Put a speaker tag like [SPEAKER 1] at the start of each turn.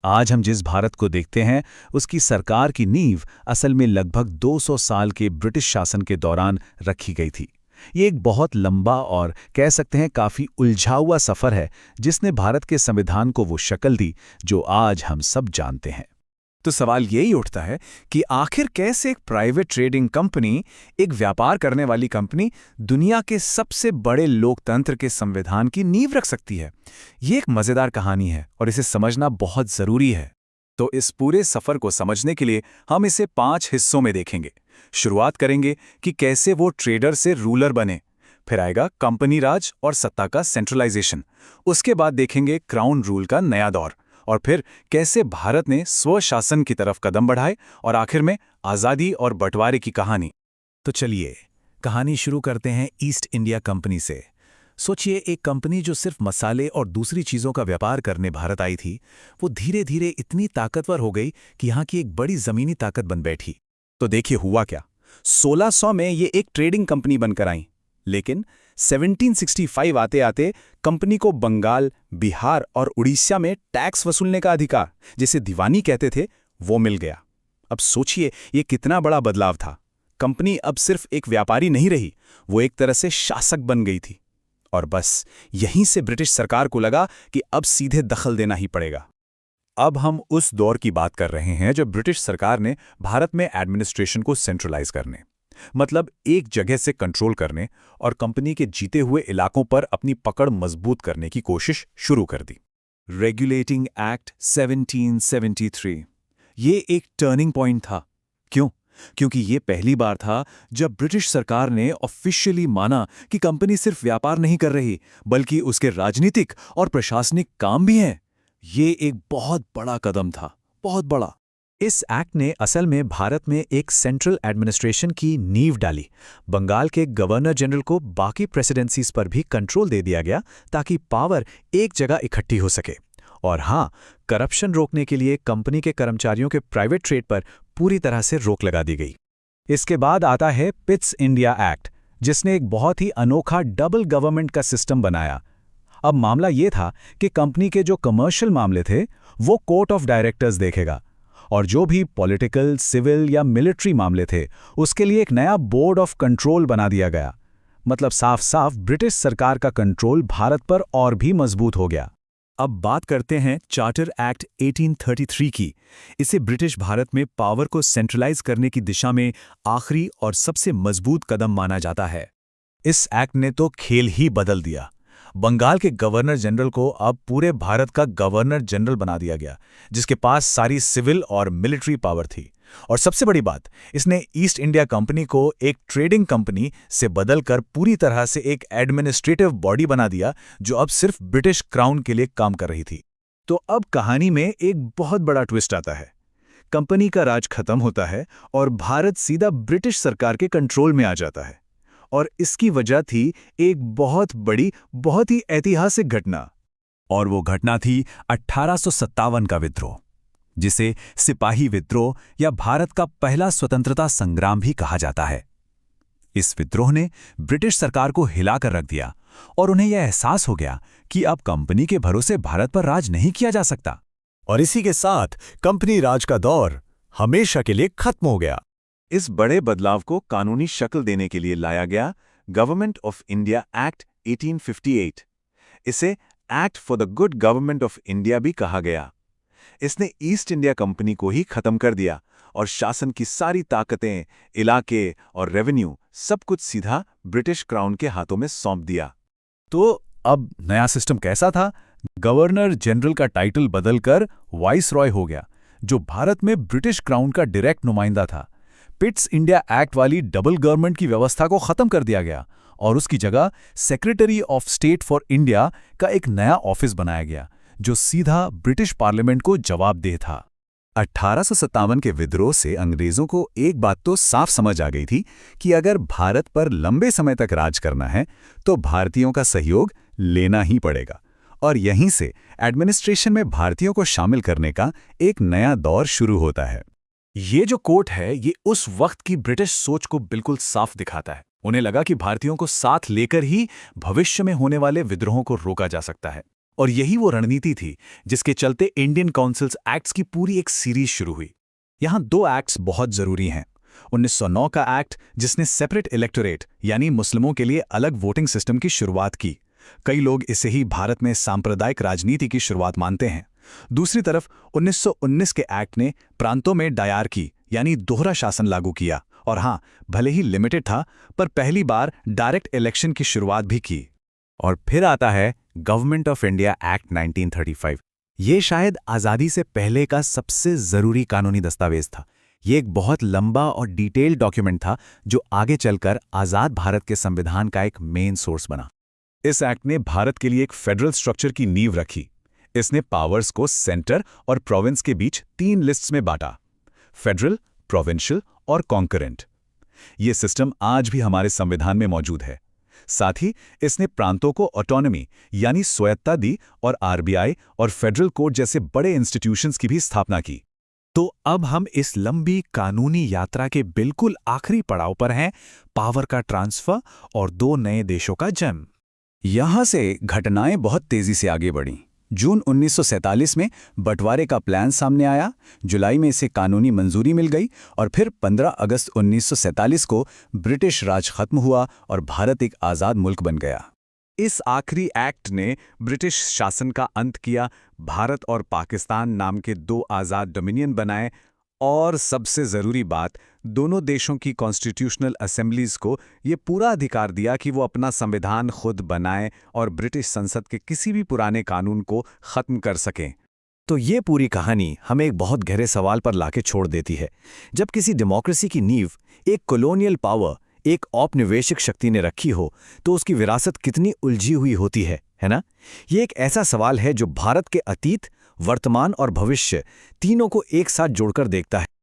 [SPEAKER 1] आज हम जिस भारत को देखते हैं उसकी सरकार की नींव असल में लगभग 200 साल के ब्रिटिश शासन के दौरान रखी गई थी। ये एक बहुत लंबा और कह सकते हैं काफ़ी उलझा हुआ सफ़र है जिसने भारत के संविधान को वो शक्ल दी जो आज हम सब जानते हैं।
[SPEAKER 2] तो सवाल यही उठता है कि आखिर कैसे एक प्राइवेट ट्रेडिंग कंपनी, एक व्यापार करने वाली कंपनी, दुनिया के सबसे बड़े लोकतंत्र के संविधान की नींव रख सकती है। ये एक मज़ेदार कहानी है और इसे समझना बहुत ज़रूरी है। तो इस पूरे सफ़र को समझने के लिए हम इसे 5 हिस्सों में देखेंगे। शुरुआत करेंगे कि कैसे वो ट्रेडर से रूलर बने, फिर आएगा कंपनी राज और सत्ता का सेंट्रलाइजेशन, उसके बाद देखेंगे क्राउन रूल का नया दौर, और फिर कैसे भारत ने स्वशासन की तरफ कदम बढ़ाए, और आखिर में आज़ादी और बंटवारे की कहानी। तो चलिए कहानी शुरू करते हैं ईस्ट इंडिया कंपनी से। सोचिए, एक कंपनी जो सिर्फ मसाले और दूसरी चीज़ों का व्यापार करने भारत आई थी, वो धीरे धीरे इतनी ताकतवर हो गई कि यहाँ की एक बड़ी ज़मीनी ताकत बन बैठी। तो देखिए हुआ क्या। 1600 में ये एक ट्रेडिंग कंपनी बनकर आई, लेकिन 1765 आते आते कंपनी को बंगाल, बिहार और उड़ीसा में टैक्स वसूलने का अधिकार, जिसे दीवानी कहते थे, वो मिल गया। अब सोचिए ये कितना बड़ा बदलाव था। कंपनी अब सिर्फ एक व्यापारी नहीं रही, वो एक तरह से शासक बन गई थी। और बस यहीं से ब्रिटिश सरकार को लगा कि अब सीधे दखल देना ही पड़ेगा। अब हम उस दौर की बात कर रहे हैं जब ब्रिटिश सरकार ने भारत में एडमिनिस्ट्रेशन को सेंट्रलाइज करने, मतलब एक जगह से कंट्रोल करने और कंपनी के जीते हुए इलाकों पर अपनी पकड़ मजबूत करने की कोशिश शुरू कर दी। रेगुलेटिंग एक्ट 1773 ये एक टर्निंग पॉइंट था। क्यों? क्योंकि ये पहली बार था जब ब्रिटिश सरकार ने ऑफिशियली माना कि कंपनी सिर्फ व्यापार नहीं कर रही, बल्कि उसके राजनीतिक और प्रशासनिक काम भी हैं। ये एक बहुत बड़ा कदम था, बहुत बड़ा। इस एक्ट ने असल में भारत में एक सेंट्रल एडमिनिस्ट्रेशन की नींव डाली। बंगाल के गवर्नर जनरल को बाकी प्रेसिडेंसीज पर भी कंट्रोल दे दिया गया ताकि पावर एक जगह इकट्ठी हो सके। और हाँ, करप्शन रोकने के लिए कंपनी के कर्मचारियों के प्राइवेट ट्रेड पर पूरी तरह से रोक लगा दी गई। इसके बाद आता है पिट्स इंडिया एक्ट, जिसने एक बहुत ही अनोखा डबल गवर्नमेंट का सिस्टम बनाया। अब मामला ये था कि कंपनी के जो कमर्शियल मामले थे वो कोर्ट ऑफ डायरेक्टर्स देखेगा, और जो भी पॉलिटिकल, सिविल या मिलिट्री मामले थे उसके लिए एक नया बोर्ड ऑफ कंट्रोल बना दिया गया। मतलब साफ साफ ब्रिटिश सरकार का कंट्रोल भारत पर और भी मजबूत हो गया। अब बात करते हैं चार्टर एक्ट 1833 की। इसे ब्रिटिश भारत में पावर को सेंट्रलाइज करने की दिशा में आखिरी और सबसे मजबूत कदम माना जाता है। इस एक्ट ने तो खेल ही बदल दिया। बंगाल के गवर्नर जनरल को अब पूरे भारत का गवर्नर जनरल बना दिया गया, जिसके पास सारी सिविल और मिलिट्री पावर थी। और सबसे बड़ी बात, इसने ईस्ट इंडिया कंपनी को एक ट्रेडिंग कंपनी से बदलकर पूरी तरह से एक एडमिनिस्ट्रेटिव बॉडी बना दिया जो अब सिर्फ ब्रिटिश क्राउन के लिए काम कर रही थी। तो अब कहानी में एक बहुत बड़ा ट्विस्ट आता है। कंपनी का राज खत्म होता है और भारत सीधा ब्रिटिश सरकार के कंट्रोल में आ जाता है। और इसकी वजह थी एक बहुत बड़ी, बहुत ही ऐतिहासिक घटना। और वो घटना थी 1857 का विद्रोह, जिसे सिपाही विद्रोह या भारत का पहला स्वतंत्रता संग्राम भी कहा जाता है। इस विद्रोह ने ब्रिटिश सरकार को हिलाकर रख दिया और उन्हें यह एहसास हो गया कि अब कंपनी के भरोसे भारत पर राज नहीं किया जा सकता। और इसी के साथ कंपनी राज का दौर हमेशा के लिए खत्म हो गया। इस बड़े बदलाव को कानूनी शक्ल देने के लिए लाया गया गवर्नमेंट ऑफ इंडिया एक्ट 1858। इसे act for the good government of India भी कहा गया। इसने ईस्ट इंडिया कंपनी को ही खत्म कर दिया और शासन की सारी ताकतें, इलाके और रेवेन्यू सब कुछ सीधा ब्रिटिश क्राउन के हाथों में सौंप दिया। तो अब नया सिस्टम कैसा था? गवर्नर जनरल का टाइटल बदलकर वाइसरॉय हो गया, जो भारत में ब्रिटिश क्राउन का डायरेक्ट नुमाइंदा था। पिट्स इंडिया एक्ट वाली डबल गवर्नमेंट की व्यवस्था को खत्म कर दिया गया और उसकी जगह secretary of state for India का एक नया ऑफिस बनाया गया, जो सीधा ब्रिटिश पार्लियामेंट को जवाबदेह था। 1857 के विद्रोह से अंग्रेजों को एक बात तो साफ समझ आ गई थी कि अगर भारत पर लंबे समय तक राज करना है तो भारतीयों का सहयोग लेना ही पड़ेगा। और यहीं से एडमिनिस्ट्रेशन में भारतीयों को शामिल करने का एक नया दौर शुरू होता है। ये जो कोट है, ये उस वक्त की ब्रिटिश सोच को बिल्कुल साफ दिखाता है। उन्हें लगा कि भारतीयों को साथ लेकर ही भविष्य में होने वाले विद्रोहों को रोका जा सकता है।
[SPEAKER 1] और यही वो रणनीति थी जिसके चलते इंडियन काउंसिल्स एक्ट्स की पूरी एक सीरीज शुरू हुई। यहाँ 2 एक्ट्स बहुत जरूरी हैं। 1909 का एक्ट जिसने सेपरेट इलेक्टोरेट यानी मुस्लिमों के लिए अलग वोटिंग सिस्टम की शुरुआत की। कई लोग इसे ही भारत में सांप्रदायिक राजनीति की शुरुआत मानते हैं। दूसरी तरफ 1919 के एक्ट ने प्रांतों में डायरकी यानी दोहरा शासन लागू किया और हाँ, भले ही लिमिटेड था पर पहली बार डायरेक्ट इलेक्शन की शुरुआत भी की।
[SPEAKER 2] और फिर आता है गवर्नमेंट ऑफ इंडिया एक्ट 1935। ये शायद आज़ादी से पहले का सबसे ज़रूरी कानूनी दस्तावेज था। ये एक बहुत लंबा और डिटेल्ड डॉक्यूमेंट था जो आगे चलकर आज़ाद भारत के संविधान का एक मेन सोर्स बना।
[SPEAKER 1] इस एक्ट ने भारत के लिए एक फेडरल स्ट्रक्चर की नींव रखी। इसने पावर्स को सेंटर और प्रोविंस के बीच 3 लिस्ट्स में बांटा: फेडरल, प्रोविंशियल और कॉन्करेंट। ये सिस्टम आज भी हमारे संविधान में मौजूद है। साथ ही इसने प्रांतों को ऑटोनॉमी यानी स्वायत्तता दी और आरबीआई और फेडरल कोर्ट जैसे बड़े इंस्टीट्यूशंस की भी स्थापना की।
[SPEAKER 2] तो अब हम इस लंबी कानूनी यात्रा के बिल्कुल आखिरी पड़ाव पर हैं, पावर का ट्रांसफर और 2 नए देशों का जन्म।
[SPEAKER 1] यहाँ से घटनाएं बहुत तेजी से आगे बढ़ीं। जून 1947 में बंटवारे का प्लान सामने आया, जुलाई में इसे कानूनी मंजूरी मिल गई और फिर 15 अगस्त 1947 को ब्रिटिश राज खत्म हुआ और भारत एक आज़ाद मुल्क बन गया।
[SPEAKER 2] इस आखिरी एक्ट ने ब्रिटिश शासन का अंत किया, भारत और पाकिस्तान नाम के 2 आज़ाद डोमिनियन बनाए और सबसे ज़रूरी बात, दोनों देशों की कॉन्स्टिट्यूशनल असेंबलीज को ये पूरा अधिकार दिया कि वो अपना संविधान खुद बनाएं और ब्रिटिश संसद के किसी भी पुराने कानून को ख़त्म कर सकें।
[SPEAKER 3] तो ये पूरी कहानी हमें एक बहुत गहरे सवाल पर लाके छोड़ देती है। जब किसी डेमोक्रेसी की नींव एक कॉलोनियल पावर, एक औपनिवेशिक शक्ति ने रखी हो तो उसकी विरासत कितनी उलझी हुई होती है ना? ये एक ऐसा सवाल है जो भारत के अतीत, वर्तमान और भविष्य तीनों को एक साथ जोड़कर देखता है।